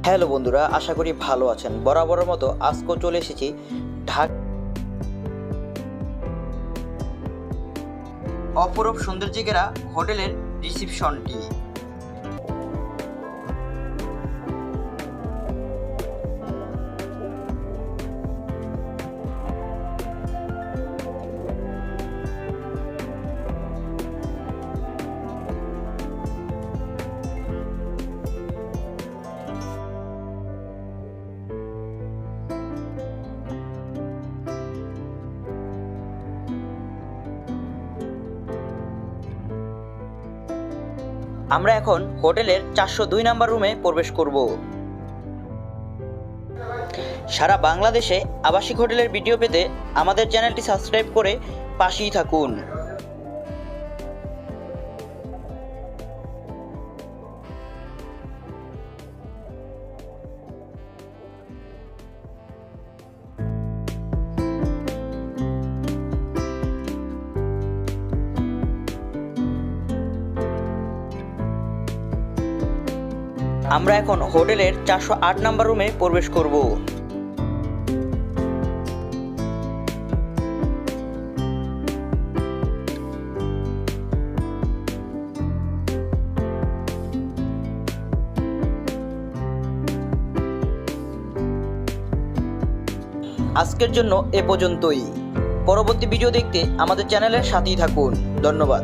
Hello বন্ধুরা, আশা করি ভালো আছেন। বরাবরের মতো আজকেও চলে এসেছি ঢাকা অপরূপ সৌন্দর্যে ঘেরা হোটেলের রিসিপশনটি। আমরা এখন হোটেলের 402 নাম্বার রুমে প্রবেশ করব। সারা বাংলাদেশে আবাসিক হোটেলের ভিডিও পেতে আমাদের চ্যানেলটি সাবস্ক্রাইব করে পাশেই থাকুন। আমরা এখন হোটেলের 408 নাম্বার রুমে প্রবেশ করব। আজকের জন্য এ পর্যন্তই। পরবর্তী ভিডিও দেখতে আমাদের চ্যানেলের সাথেই থাকুন। ধন্যবাদ।